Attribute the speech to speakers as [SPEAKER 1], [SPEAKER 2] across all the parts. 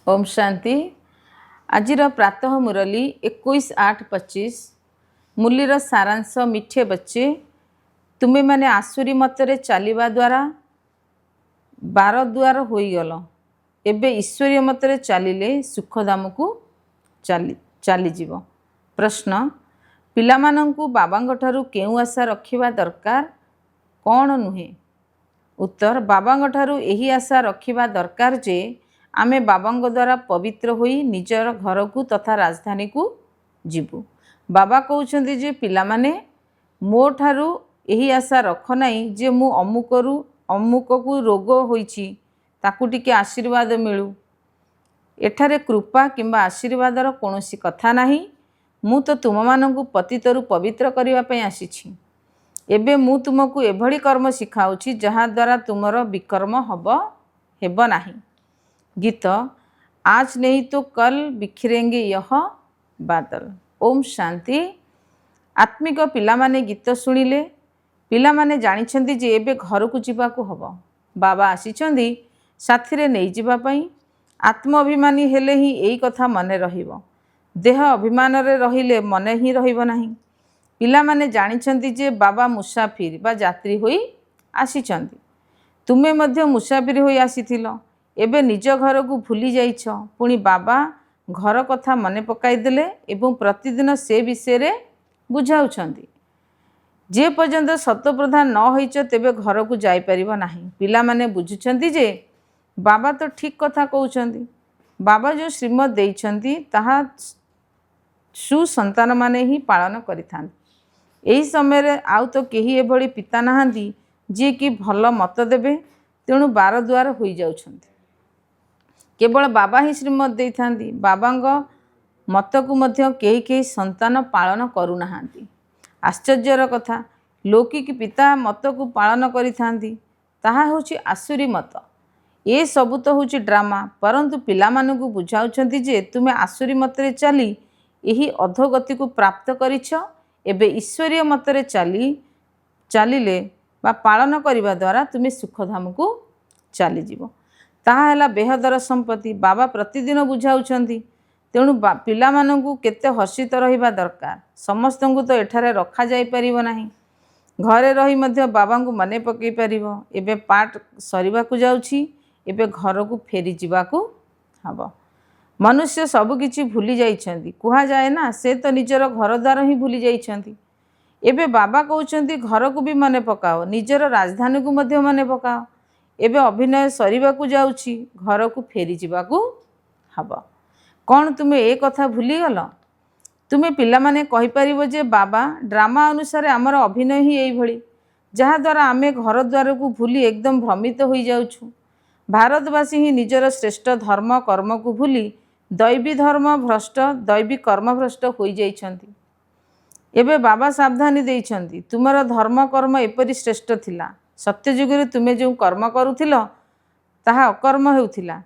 [SPEAKER 1] ओम शांति। आजिर प्रातः मुरली 21/8/25। मुरलीर सारांश मिठे बच्चे तुम्हें माने आसुरी मतरे चलिबा द्वारा 12 द्वार होईगल। एबे ईश्वरीय मतरे चलिले सुखधाम को चलीजीव। प्रश्न, पिलामानंकु बाबांग ठारू केउ आशा रखिबा दरकार कौन नुहे? उत्तर, बाबांग ठारू एही आशा रखिबा दरकार जे आमे बाबांग द्वारा पवित्र होई निजर घर को तथा राजधानी को जीवु। बाबा कहउछन्ति जे पिलामाने मो ठारू एही आशा रख नाही जे मु अमुक को रोग होईछि ताकू टिके आशीर्वाद मिलू। एठारे कृपा किंबा आशीर्वादर कोनोसी कथा नाही। मु तो तुम मानंकु पतितरु पवित्र करिवा पई आसीछि। एबे मु तुमको एभली कर्म सिखाउछि जहा द्वारा तुमर विकर्म हेब नाही। गीत, आज नहीं तो कल बिखरेंगे यह बादल। ओम शांति। आत्मिक पिलामाने गीत शुणिले पिलामाने जानिछन्ति जे एबे घर को जीवाकू हबो। बाबा आसीछन्ति साथीरे नहीं जीवा पई। आत्म अभिमानी हेले ही एई कथा मने रहिबो। देह अभिमान रे रहिले मने ही रहिबो नाही। पिलामाने जानिछन्ति जे बाबा मुसाफिर बा यात्री होई आसीछन्ति। तुमे मध्य मुसाफिर होई आसीथिलो। एबे निज घर को भूली जाइछ। पुणी बाबा घर कथा मने पकाई देले एवं प्रतिदिन से विषय रे बुझाउछन्ति। जे पर्यंत शतप्रधान न होइछ तेबे घर को जाई परिबो नाही। पिलामाने बुझुछन्ति जे बाबा तो ठीक कथा कहउछन्ति। बाबा जो श्रीमत देइछन्ति ताहा सुसंतान माने ही पालन करिथान्ति। एही समय रे आउ तो केही एभली पिता नाहांती जे कि भल मत देबे। तेणु 12 द्वार होई जाउछन्ति। केवल बाबा ही श्रीमत देइथान्ति। बाबांग मत को मध्य केही संतान पालन करू नाहांती। आश्चर्यर कथा, लौकिक पिता मत को पालन करिथान्ति ताहा होछि आसुरी मत। ए सबु तो होछि ड्रामा। परंतु पिलामानकु बुझाउछन्ति जे तुमे आसुरी मतरे चली एही अधोगति को प्राप्त करिछ। एबे ईश्वरीय मतरे चलिले बा पालन करिबा द्वारा तुमे सुखधाम को चली जीवो। ताहा हैला बेहदर संपत्ति। बाबा प्रतिदिन बुझाउछन्ति। तेणु पिलामानंकु केते हर्षित रहिबा दरकार। समस्तंकु तो एठारे रखा जाई परिबो नाही। घरे रही मध्य बाबांकु मने पकई परिबो। एबे पाठ सरिबाकु जाउछि। एबे घर को फेरी जीवाकू हबो। मनुष्य सब किछि भूली जाइछन्ति। कुहा जाए ना, से तो निजर घर द्वार ही भूली जाइछन्ति। एबे बाबा कहउछन्ति घर को भी मने पकाओ, निजर राजधानी को मध्य मने पकाओ। एबे अभिनय सरिबाकू जाउछि, घर को फेरी जीवाकू हबो। कौन तुमे ए कथा भूली गल? तुमे पिला माने कहि परिबो जे बाबा ड्रामा अनुसार आमर अभिनय ही एई भली, जहा द्वारा आमे घर द्वार को भूली एकदम भ्रमित होई जाउछु। भारतवासी ही निजर श्रेष्ठ धर्म कर्म को भूली दैवी धर्म भ्रष्ट दैवी कर्म भ्रष्ट होई जाइछन्ति। एबे बाबा सावधानी देइछन्ति, तुमर धर्म कर्म एपरि श्रेष्ठ थिला। सत्य जुगरे तुमे जो कर्म करुथिलो ताहा अकर्म हेउथिला।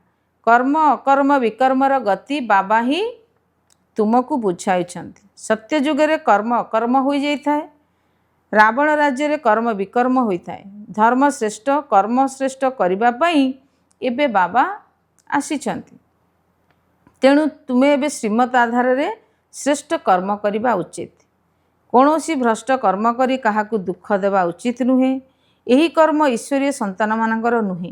[SPEAKER 1] कर्म अकर्म विकर्मर गति बाबा ही तुमको बुझाइछन्ति। सत्य जुगरे कर्म अकर्म होई जाइथाए। रावण राज्य रे कर्म विकर्म होइथाए। धर्म श्रेष्ठ कर्म श्रेष्ठ करिबा पई एबे बाबा आसीछन्ति। तेणु तुमे एबे श्रीमत आधार रे श्रेष्ठ कर्म करिबा उचित। कोनोसी भ्रष्ट कर्म करी काहाकू दुख देवा उचित नुहे। एही कर्म ईश्वरीय संतान मानकर नुहे।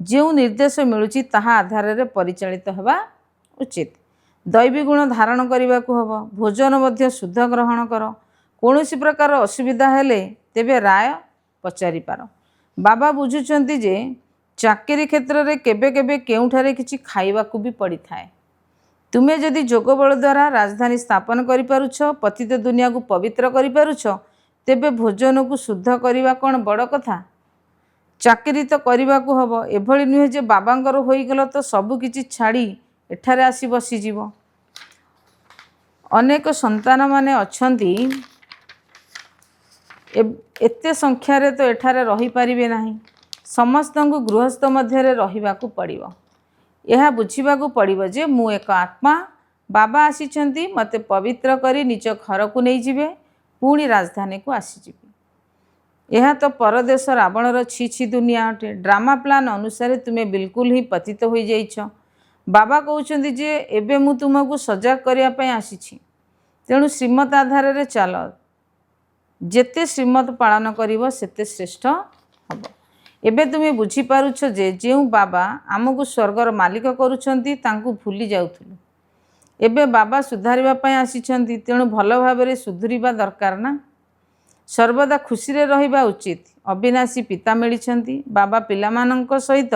[SPEAKER 1] जो निर्देश मिलुची ताहा आधार रे परिचालित हेबा उचित। दैवी गुण धारण करिबा को हबो। भोजन मध्य शुद्ध ग्रहण कर। कोनोसी प्रकार असुविधा हेले तेबे राय पचारि पार। बाबा बुझुचन्ति जे चाकरी क्षेत्र रे केबे केबे केउठारे किछि खाइबाकू भी पड़ी थाए। तुमे जदि जोग बल द्वारा राजधानी स्थापन करि पारुछ, पतित दुनिया को पवित्र करि पारुछ, तेबे भोजन को शुद्ध करिबा कोन बड़ कथा? चाकरी तो करिबा को हबो। एभली नुहे जे बाबांकर होई गलो तो सब किछि छाड़ी एठारे आसी बसी जीवो। अनेक संतान माने अछंती, एते संख्या रे तो एठारे रही पारिबे नाही। समस्तंकु गृहस्थ मध्य रे रहिबाकू पड़िबो। यह बुझिबाकू पड़िबो जे मु एक आत्मा। बाबा आसीछन्ति मते पवित्र करी निज घर को नहीं जिवे, पुणी राजधानी को आसी जिवे। यह तो परदेश रावणर छी छी दुनिया अटे। ड्रामा प्लान अनुसार तुमे बिल्कुल ही पतित होई जाइछ। बाबा कहउछन्ति जे एबे मु तुमको सजाग करिया पई आसीछि, तेणु श्रीमत आधार रे चल, जेते श्रीमत पालन करिवो सेते श्रेष्ठ हब। एबे तुमे बुझी पारुछ जे जेउ बाबा आमको स्वर्गर मालिक करूछन्ति तांकु भूली जाउथुलु। एबे बाबा सुधारिबा पई आसीछन्ति, तेणु भल भाबरे सुधुरिबा दरकार ना। सर्वदा खुशी रे रहिबा उचित। अविनाशी पिता मिलिछन्ति। बाबा पिलामानंक सहित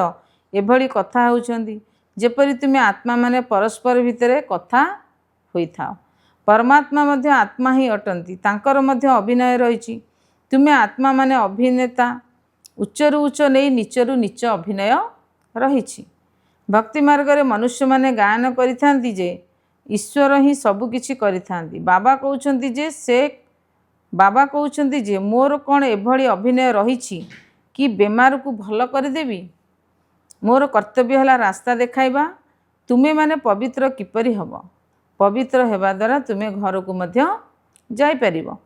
[SPEAKER 1] एभली कथा होउछन्ति जेपरि तुमे आत्मा माने परस्पर भितरे कथा होइथाओ। परमात्मा मध्य आत्मा ही अटंती, तांकर मध्य अभिनय रहिछि। तुमे आत्मा माने अभिनेता, उच्चरु उच्च नहीं नीचरु नीच अभिनय रहिछि। भक्ति मार्ग रे मनुष्य माने गायन करिथांती जे ईश्वर ही सबु किछि करिथांती। बाबा कहउछन्ति जे मोर कोन एभली अभिनय रहिछि कि बेमार को भल करदेबी। मोर कर्तव्य हला रास्ता देखाइबा। तुमे माने पवित्र किपरि हब। पवित्र हेबा द्वारा तुमे घर को मध्य जाई परिबो,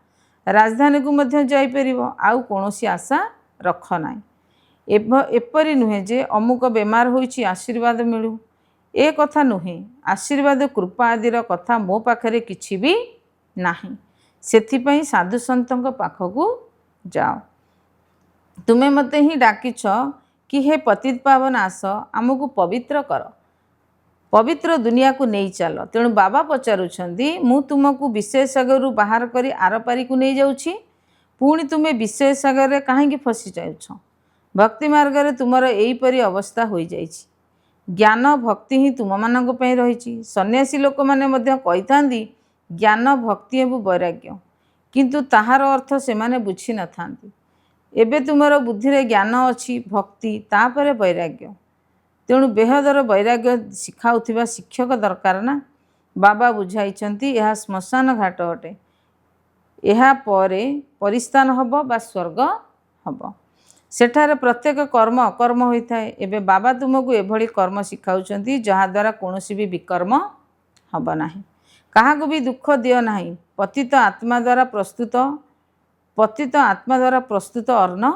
[SPEAKER 1] राजधानी को मध्य जाई परिबो। आउ कोनोसी आशा रख नाई। एपरि नुहे जे अमुक बेमार होइछि आशीर्वाद मिलू, ए कथा नुहे। आशीर्वाद कृपा आदिर कथा मो पाखरे किछि भी नाही। सेथिपई साधु संतों पाखकू जाओ। तुमे मते ही डाकिछ कि हे पतित पावन आस, आमको पवित्र कर, पवित्र दुनिया को नहीं चल। तेणु बाबा पचारुछन्ति मु तुमको विषय सागर बाहर करी आर पारी को नहीं जाउछि, पुणी तुमे विषय सागर रे काहेकि फसी जाउछ। भक्ति मार्ग रे तुमर एहीपरि अवस्था होई जाइछि। ज्ञान भक्ति ही तुम मानक पई रहिछि। सन्यासी लोक माने मध्य कहिथांती ज्ञान भक्ति एवं वैराग्य, किंतु ताहार अर्थ से माने बुझी न थांती। एबे तुमर बुद्धि रे ज्ञान अछि, भक्ति तापरे वैराग्य। तेणु बेहदर वैराग्य शिखाउथिबा शिक्षक दरकार ना। बाबा बुझाइछन्ति यह श्मशान घाट अटे, यह परे परिस्थान हब बा स्वर्ग हब। सेठारे प्रत्येक कर्म अकर्म होता है। एबे बाबा तुमको एभली कर्म शिखाउछन्ति जहा द्वारा कोनोसी भी विकर्म हब नाही। काहाको भी दुख दियो नाही। पतित आत्मा द्वारा प्रस्तुत अन्न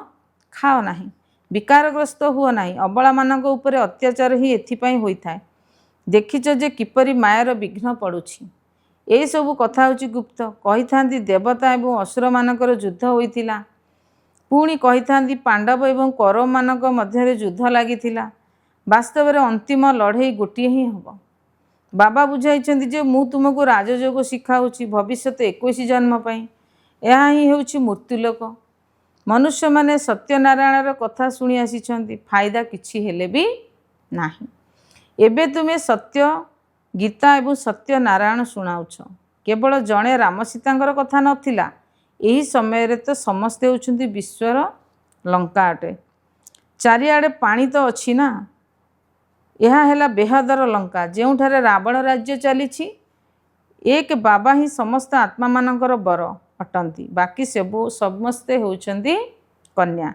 [SPEAKER 1] खाओ नाही। विकारग्रस्त हुओ नाही। अबला मानक उपरे अत्याचार ही एथिपई होइथाय। देखिछ जे किपरि मायार विघ्न पड़ुछि। एई सबु कथा होछि गुप्त। कहिथांती देवता एवं असुर मानकर युद्ध होइथिला। पुणी कहिथांती पांडव एवं कौरव मानक मध्यरे युद्ध लागिथिला। वास्तव रे अंतिम लड़ाई गोटिए ही हब। बाबा बुझाइछन्ति जे मु तुमको राजयोग शिखाउछि भविष्यत 21 जन्म पई। यह ही हेउछि मृत्युलोक। मनुष्य माने सत्यनारायणर कथा शुणी आसीछन्ति, फायदा किछि हेले भी नाही। एबे तुमे सत्य गीता एवं सत्य नारायण शुणाउछ। केवल जणे राम सीतांकर कथा नथिला। एही समय रे तो समस्ते होउछन्ति विश्वर लंका अटे। चारिआडे पानी तो अछि ना। यह हेला बेहदर लंका, जेउठारे रावण राज्य चलीछि। एक बाबा ही समस्त आत्मा मानकर बर अटंती, बाकी समस्ते होउछन्ति कन्या।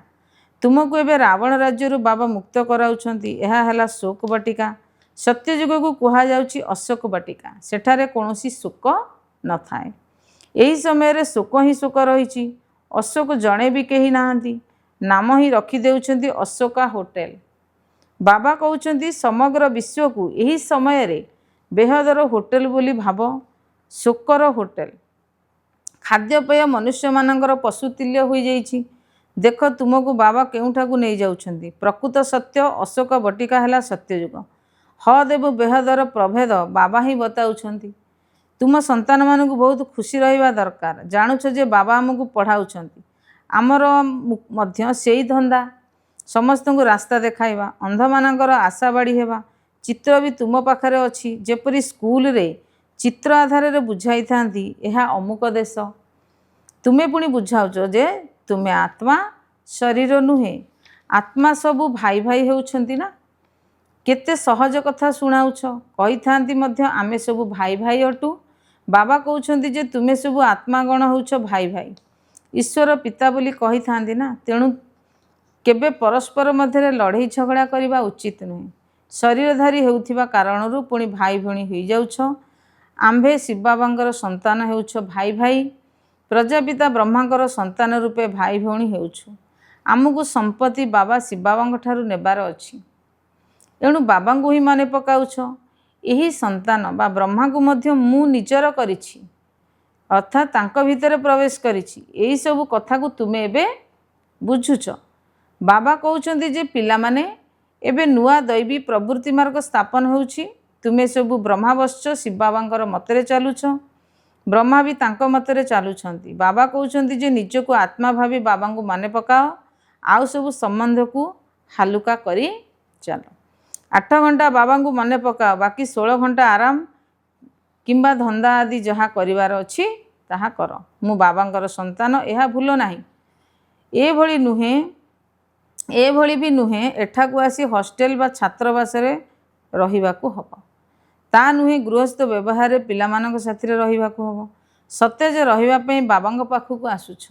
[SPEAKER 1] तुमको एबे रावण राज्य बाबा मुक्त कराउछन्ति। यह हेला शोक बटिका। सत्ययुग को कुहा जाउछि अशोक बटिका। सेठारे कोनोसी शोक न थाए। एही समय रे शोक ही शोक रहिछि। अशोक जणे भी केही नाहंती। नाम ही रखी देउछन्ति अशोका होटेल। बाबा कहउछन्ति समग्र विश्व को यही समय रे बेहदर होटेल बोली भाव। Shocker hotel. खाद्यपेय मनुष्य मानकर पशुतुल्य हो जाइछि। देख तुमको बाबा केउठा को नहीं जाउछन्ति। प्रकृत सत्य अशोक बटिका हेला सत्ययुग। हद एवं बेहदर प्रभेद बाबा ही बताउछन्ति। तुम संतान मानक बहुत खुशी रहिबा दरकार। जानुछ जे बाबा हमको पढ़ाउछन्ति। आमर मध्य सेई धंदा, समस्त को रास्ता देखाइबा, अंध मानकर आशाबाड़ी हेबा। चित्र भी तुम पाखरे अछि। जेपरि स्कूल रे चित्र आधार रे बुझाई थांती यह अमुक देश। तुमे पुणी बुझाउछ जे तुमे आत्मा, शरीर नुहे। आत्मा सबु भाई भाई हेउछन्ति ना। केते सहज कथा शुणाउछ। कहि थांती मध्य आमे सबु भाई भाई अटु। बाबा कहउछन्ति जे तुमे सबु आत्मागण होउछ भाई भाई। ईश्वर पिता बोली कहि थांती ना। तेणु केबे परस्पर मध्य लड़ाई झगड़ा करवा उचित नुहे। शरीरधारी हेउथिबा कारणरू पुणी भाई भणी होई जाउछ। आम्भे शिव बाबांकर संतान हेउछ भाई भाई। प्रजापिता ब्रह्मांकर संतान रूपे भाई भणी हेउछु। आमको संपत्ति बाबा शिव बाबांक ठारू नेबार अछि। एणु बाबांको ही माने पकाउछ। ଏହି ସନ୍ତାନ ବା ବ୍ରହ୍ମାକୁ ମଧ୍ୟ ମୁଁ ନିଜର କରିଛି, ଅର୍ଥାତ୍ ତାଙ୍କ ଭିତରେ ପ୍ରବେଶ କରିଛି। ଏହିସବୁ କଥାକୁ ତୁମେ ଏବେ ବୁଝୁଛ। ବାବା କହୁଛନ୍ତି ଯେ ପିଲାମାନେ ଏବେ ନୂଆ ଦୈବୀ ପ୍ରବୃତ୍ତି ମାର୍ଗ ସ୍ଥାପନ ହେଉଛି। ତୁମେ ସବୁ ବ୍ରହ୍ମା ବଶ୍ଚ ଶିବ ବାବାଙ୍କର ମତରେ ଚାଲୁଛ, ବ୍ରହ୍ମା ବି ତାଙ୍କ ମତରେ ଚାଲୁଛନ୍ତି। ବାବା କହୁଛନ୍ତି ଯେ ନିଜକୁ ଆତ୍ମା ଭାବି ବାବାଙ୍କୁ ମନେ ପକାଅ, ଆଉ ସବୁ ସମ୍ବନ୍ଧକୁ ହାଲୁକା କରି ଚାଲ। 8 ଘଣ୍ଟା ବାବାଙ୍କୁ ମନେ ପକାଅ, ବାକି 16 ଘଣ୍ଟା ଆରାମ କିମ୍ବା ଧନ୍ଦା ଆଦି ଯାହା କରିବାର ଅଛି ତାହା କର। ମୁଁ ବାବାଙ୍କର ସନ୍ତାନ, ଏହା ଭୁଲ ନାହିଁ। ଏଭଳି ବି ନୁହେଁ ଏଠାକୁ ଆସି ହଷ୍ଟେଲ ବା ଛାତ୍ରାବାସରେ ରହିବାକୁ ହେବ। ତା ନୁହେଁ ଗୃହସ୍ଥ ବ୍ୟବହାରରେ ପିଲାମାନଙ୍କ ସାଥିରେ ରହିବାକୁ ହେବ। ସତେଜ ରହିବା ପାଇଁ ବାବାଙ୍କ ପାଖକୁ ଆସୁଛ।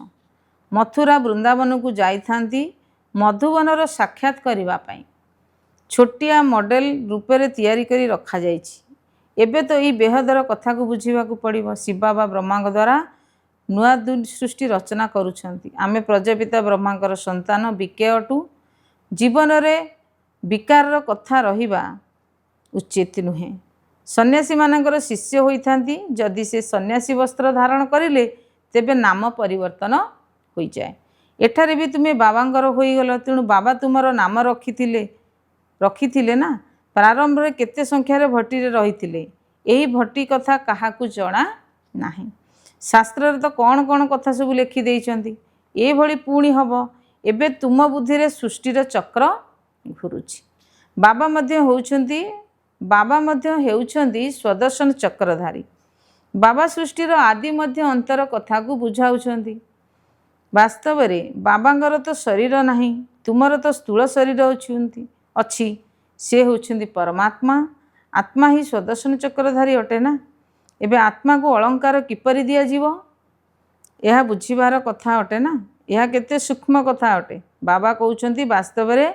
[SPEAKER 1] ମଥୁରା ବୃନ୍ଦାବନକୁ ଯାଇଥାନ୍ତି ମଧୁବନର ସାକ୍ଷାତ କରିବା ପାଇଁ। ଛୋଟିଆ ମଡେଲ ରୂପରେ ତିଆରି କରି ରଖାଯାଇଛି। ଏବେ ତ ଏହି ବେହଦର କଥାକୁ ବୁଝିବାକୁ ପଡ଼ିବ। ଶିବ ବାବା ବ୍ରହ୍ମାଙ୍କ ଦ୍ୱାରା ନୂଆ ସୃଷ୍ଟି ରଚନା କରୁଛନ୍ତି। ଆମେ ପ୍ରଜାପିତା ବ୍ରହ୍ମାଙ୍କର ସନ୍ତାନ ବିକେ ଅଟୁ। ଜୀବନରେ ବିକାରର କଥା ରହିବା ଉଚିତ ନୁହେଁ। ସନ୍ନ୍ୟାସୀମାନଙ୍କର ଶିଷ୍ୟ ହୋଇଥାନ୍ତି। ଯଦି ସେ ସନ୍ନ୍ୟାସୀ ବସ୍ତ୍ର ଧାରଣ କରିଲେ ତେବେ ନାମ ପରିବର୍ତ୍ତନ ହୋଇଯାଏ। ଏଠାରେ ବି ତୁମେ ବାବାଙ୍କର ହୋଇଗଲ, ତେଣୁ ବାବା ତୁମର ନାମ ରଖିଥିଲେ ନା। ପ୍ରାରମ୍ଭରେ କେତେ ସଂଖ୍ୟାରେ ଭଟ୍ଟିରେ ରହିଥିଲେ, ଏହି ଭଟ୍ଟି କଥା କାହାକୁ ଜଣା ନାହିଁ। ଶାସ୍ତ୍ରରେ ତ କ'ଣ କ'ଣ କଥା ସବୁ ଲେଖିଦେଇଛନ୍ତି। ଏଭଳି ପୁଣି ହେବ। ଏବେ ତୁମ ବୁଦ୍ଧିରେ ସୃଷ୍ଟିର ଚକ୍ର ଘୁରୁଛି। ବାବା ମଧ୍ୟ ହେଉଛନ୍ତି ସ୍ୱଦର୍ଶନ ଚକ୍ରଧାରୀ। ବାବା ସୃଷ୍ଟିର ଆଦି ମଧ୍ୟ ଅନ୍ତର କଥାକୁ ବୁଝାଉଛନ୍ତି। ବାସ୍ତବରେ ବାବାଙ୍କର ତ ଶରୀର ନାହିଁ, ତୁମର ତ ସ୍ଥୂଳ ଶରୀର ଅଛି। ସେ ହେଉଛନ୍ତି ପରମାତ୍ମା। ଆତ୍ମା ହିଁ ସ୍ୱଦର୍ଶନ ଚକ୍ରଧାରୀ ଅଟେ ନା। ଏବେ ଆତ୍ମାକୁ ଅଳଙ୍କାର କିପରି ଦିଆଯିବ, ଏହା ବୁଝିବାର କଥା ଅଟେ ନା। ଏହା କେତେ ସୂକ୍ଷ୍ମ କଥା ଅଟେ। ବାବା କହୁଛନ୍ତି ବାସ୍ତବରେ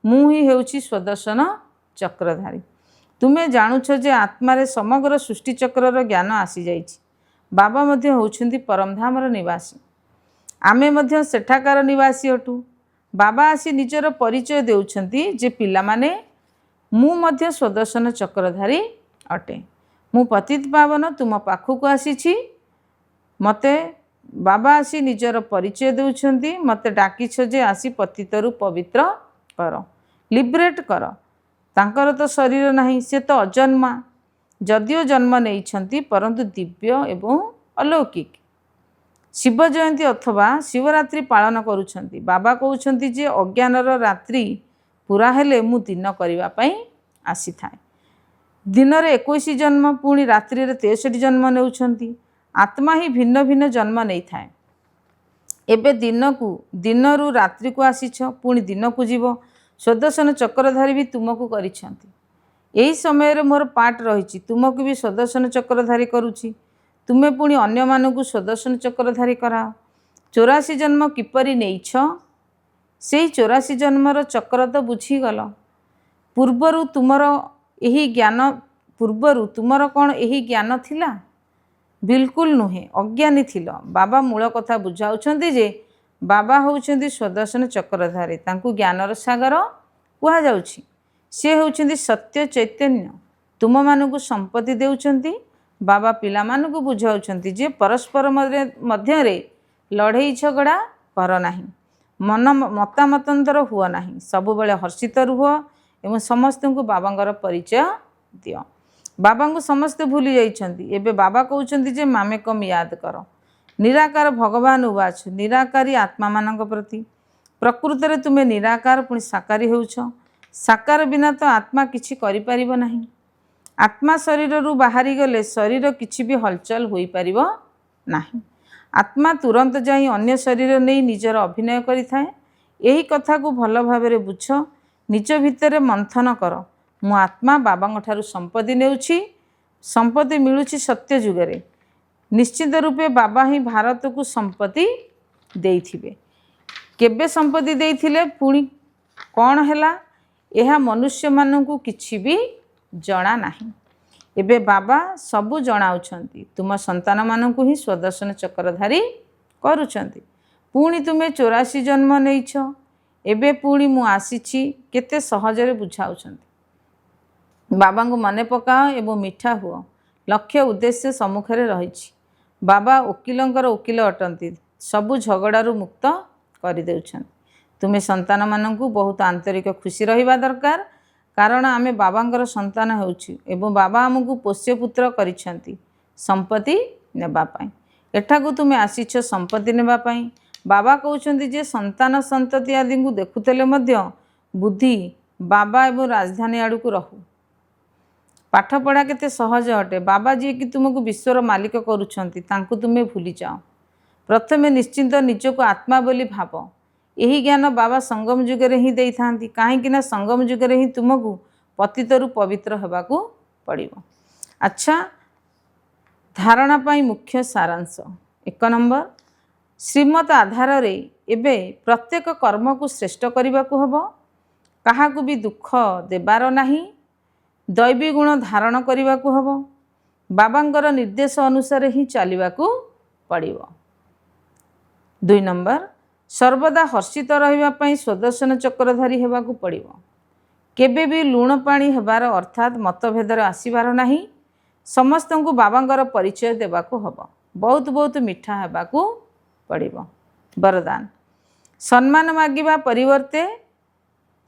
[SPEAKER 1] ମୁଁ ହିଁ ହେଉଛି ସ୍ୱଦର୍ଶନ ଚକ୍ରଧାରୀ। ତୁମେ ଜାଣୁଛ ଯେ ଆତ୍ମାରେ ସମଗ୍ର ସୃଷ୍ଟିଚକ୍ରର ଜ୍ଞାନ ଆସିଯାଇଛି। ବାବା ମଧ୍ୟ ହେଉଛନ୍ତି ପରମଧାମର ନିବାସୀ। ଆମେ ମଧ୍ୟ ସେଠାକାର ନିବାସୀ ଅଟୁ। ବାବା ଆସି ନିଜର ପରିଚୟ ଦେଉଛନ୍ତି ଯେ ପିଲାମାନେ ମୁଁ ମଧ୍ୟ ସ୍ୱଦର୍ଶନ ଚକ୍ରଧାରୀ ଅଟେ। ମୁଁ ପତିତ ପାବନ ତୁମ ପାଖକୁ ଆସିଛି। ମୋତେ ବାବା ଆସି ନିଜର ପରିଚୟ ଦେଉଛନ୍ତି। ମୋତେ ଡାକିଛ ଯେ ଆସି ପତିତରୁ ପବିତ୍ର କର, ଲିବରେଟ୍ କର। ତାଙ୍କର ତ ଶରୀର ନାହିଁ, ସେ ତ ଅଜନ୍ମା। ଯଦିଓ ଜନ୍ମ ନେଇଛନ୍ତି ପରନ୍ତୁ ଦିବ୍ୟ ଏବଂ ଅଲୌକିକ। ଶିବ ଜୟନ୍ତୀ ଅଥବା ଶିବରାତ୍ରି ପାଳନ କରୁଛନ୍ତି। ବାବା କହୁଛନ୍ତି ଯେ ଅଜ୍ଞାନର ରାତ୍ରି ପୁରା ହେଲେ ମୁଁ ଦିନ କରିବା ପାଇଁ ଆସିଥାଏ। ଦିନରେ 21 ଜନ୍ମ, ପୁଣି ରାତ୍ରିରେ 63 ଜନ୍ମ ନେଉଛନ୍ତି। ଆତ୍ମା ହିଁ ଭିନ୍ନ ଭିନ୍ନ ଜନ୍ମ ନେଇଥାଏ। ଏବେ ଦିନରୁ ରାତ୍ରିକୁ ଆସିଛ, ପୁଣି ଦିନକୁ ଯିବ। ସ୍ୱଦର୍ଶନ ଚକ୍ରଧାରୀ ବି ତୁମକୁ କରିଛନ୍ତି। ଏହି ସମୟରେ ମୋର ପାର୍ଟ ରହିଛି, ତୁମକୁ ବି ସ୍ୱଦର୍ଶନ ଚକ୍ରଧାରୀ କରୁଛି। ତୁମେ ପୁଣି ଅନ୍ୟମାନଙ୍କୁ ସ୍ୱଦର୍ଶନ ଚକ୍ରଧାରୀ କରାଅ। 84 ଜନ୍ମ କିପରି ନେଇଛ, ସେହି 84 ଜନ୍ମର ଚକ୍ର ତ ବୁଝିଗଲ। ପୂର୍ବରୁ ତୁମର କ'ଣ ଏହି ଜ୍ଞାନ ଥିଲା? ବିଲକୁଲ ନୁହେଁ, ଅଜ୍ଞାନୀ ଥିଲ। ବାବା ମୂଳ କଥା ବୁଝାଉଛନ୍ତି ଯେ ବାବା ହେଉଛନ୍ତି ସ୍ୱଦର୍ଶନ ଚକ୍ରଧାରୀ। ତାଙ୍କୁ ଜ୍ଞାନର ସାଗର କୁହାଯାଉଛି। ସେ ହେଉଛନ୍ତି ସତ୍ୟ ଚୈତନ୍ୟ। ତୁମମାନଙ୍କୁ ସମ୍ପତ୍ତି ଦେଉଛନ୍ତି। ବାବା ପିଲାମାନଙ୍କୁ ବୁଝାଉଛନ୍ତି ଯେ ପରସ୍ପର ମଧ୍ୟରେ ଲଢ଼େଇ ଝଗଡ଼ା କର ନାହିଁ, ମତାମତାନ୍ତର ହୁଅ ନାହିଁ, ସବୁବେଳେ ହର୍ଷିତ ରୁହ ଏବଂ ସମସ୍ତଙ୍କୁ ବାବାଙ୍କର ପରିଚୟ ଦିଅ। ବାବାଙ୍କୁ ସମସ୍ତେ ଭୁଲି ଯାଇଛନ୍ତି। ଏବେ ବାବା କହୁଛନ୍ତି ଯେ ମାମେକମ୍ ୟାଦ କର। ନିରାକାର ଭଗବାନ ଉବାଚ, ନିରାକାରୀ ଆତ୍ମାମାନଙ୍କ ପ୍ରତି। ପ୍ରକୃତରେ ତୁମେ ନିରାକାର ପୁଣି ସାକାରୀ ହେଉଛ। ସାକାର ବିନା ତ ଆତ୍ମା କିଛି କରିପାରିବ ନାହିଁ। ଆତ୍ମା ଶରୀରରୁ ବାହାରିଗଲେ ଶରୀର କିଛି ବି ହଲଚଲ ହୋଇପାରିବ ନାହିଁ। ଆତ୍ମା ତୁରନ୍ତ ଯାଇ ଅନ୍ୟ ଶରୀର ନେଇ ନିଜର ଅଭିନୟ କରିଥାଏ। ଏହି କଥାକୁ ଭଲ ଭାବରେ ବୁଝ। ନିଜ ଭିତରେ ମନ୍ଥନ କର। ମୁଁ ଆତ୍ମା ବାବାଙ୍କ ଠାରୁ ସମ୍ପତ୍ତି ନେଉଛି। ସମ୍ପତ୍ତି ମିଳୁଛି ସତ୍ୟ ଯୁଗରେ। ନିଶ୍ଚିତ ରୂପେ ବାବା ହିଁ ଭାରତକୁ ସମ୍ପତ୍ତି ଦେଇଥିବେ। କେବେ ସମ୍ପତ୍ତି ଦେଇଥିଲେ, ପୁଣି କ'ଣ ହେଲା, ଏହା ମନୁଷ୍ୟମାନଙ୍କୁ କିଛି ବି ଜଣା ନାହିଁ। ଏବେ ବାବା ସବୁ ଜଣାଉଛନ୍ତି। ତୁମ ସନ୍ତାନମାନଙ୍କୁ ହିଁ ସ୍ୱଦର୍ଶନ ଚକ୍ରଧାରୀ କରୁଛନ୍ତି। ପୁଣି ତୁମେ 84 ଜନ୍ମ ନେଇଛ। ଏବେ ପୁଣି ମୁଁ ଆସିଛି, କେତେ ସହଜରେ ବୁଝାଉଛନ୍ତି। बाबा को मने पकाओ एवं मिठा हुओ। लक्ष्य उद्देश्य सम्मुखें रही। बाबा वकिलंकर वकिल अटंती, सबु झगड़ारू मुक्त कर देउछन। तुम्हें संतान मानू बहुत आंतरिक खुशी रहिबा दरकार, कारण आमे बाबांकर संतान होउछि एवं बाबा आमको पोष्यपुत्र करिसेंती संपत्ति नेबा पई। एठाकू तुम्हें आसीछ संपत्ति नेबा पई। बाबा कहउछंती जे संतान संतति आदि को देखुतले मध्य बुद्धि बाबा एवं राजधानी आड़ को रहू। पाठ पढ़ा केते सहज अटे। बाबा जी कि तुमको विश्वर मालिक करुछंती तांको तुम्हें भूली जाओ। प्रथमे निश्चिंत निजको आत्मा बोली भाव। यही ज्ञान बाबा संगम जुगे ही दे था, कहीं संगम जुगे ही तुमको पतितरु पवित्र होगाकू पड़िबो। अच्छा, धारणा पाई मुख्य सारांश। 1 नंबर, श्रीमत आधार रे एबे प्रत्येक कर्म को श्रेष्ठ करने को हबो। काहाकू भी दुख देबार नाही। दैवी गुण धारण करने को हबो। बाबांकर निर्देश अनुसार ही चलने को पड़िबो। 2 नंबर, सर्वदा हर्षित रहिबा स्वदर्शन चक्रधारी होगाकू पड़िबो। केबे भी लुण पानी हेबार अर्थात मतभेदर आसीबार नाही। समस्त को बाबांकर परिचय देबाकू हबो। बहुत बहुत मिठा हेबाकू पड़िबो। वरदान, सम्मान मागिबा परिवर्ते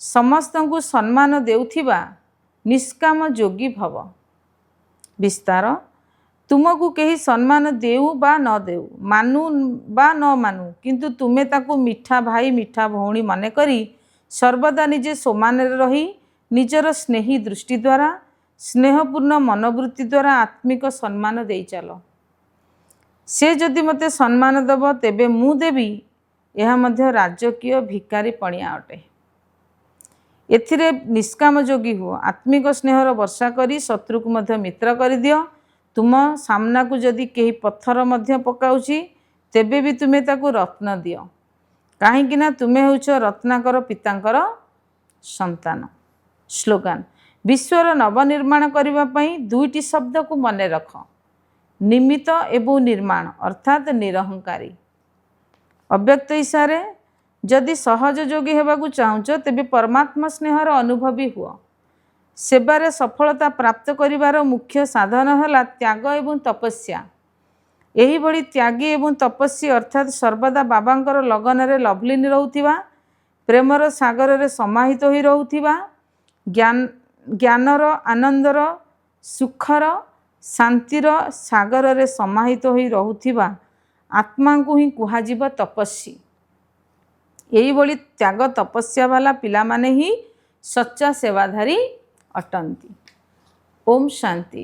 [SPEAKER 1] समस्त को सम्मान देउथिबा निष्काम योगी भव। विस्तार, तुमको कहीं सम्मान देऊ बा न देऊ, मानू बा न मानू, किंतु तुम्हें ताकू मिठा भाई मिठा भौणी माने करी सर्वदा निजे समान रही निजर स्नेही दृष्टि द्वारा स्नेहपूर्ण मनोवृत्ति द्वारा आत्मिक सम्मान दे चलो। से जदि मते सम्मान दब तेबे मु देवी, यह मध्य राजकीय भिकारी पणिया अटे। एथिरे निष्काम योगी हुआ। आत्मिक स्नेहर वर्षा करी शत्रु को मध्य मित्र कर दियो। तुम सामना को जदि कहीं पत्थर मध्य पकाउछि तेबे भी तुम्हें ताकू रत्न दियो, कहीं तुम्हें होछ रत्नाकर पितांकर संतान। स्लोगान, विश्वर नवनिर्माण करने पई 2टी शब्द को मने रख, निमित्त एवं निर्माण अर्थात निरहंकारी। अव्यक्त इशारे जदि सहज योगी होगाकू चाहुच तेबे परमात्मा स्नेहर अनुभवी हुआ। सेवारे सफलता प्राप्त करिवार मुख्य साधन है त्याग एवं तपस्या। यही बड़ी त्यागी एवं तपस्वी अर्थात सर्वदा बाबांकर लगन रे लवलीन रहउथिबा, प्रेमर सागर रे समाहित होई रहउथिबा, ज्ञानर आनंदर सुखर शांतिर सागर रे समाहित होई रहउथिबा आत्मा को ही कुहाजिबा तपस्वी। यही बड़ी त्याग तपस्या वाला पिला माने ही सच्चा सेवाधारी अटंती। ओम शांति।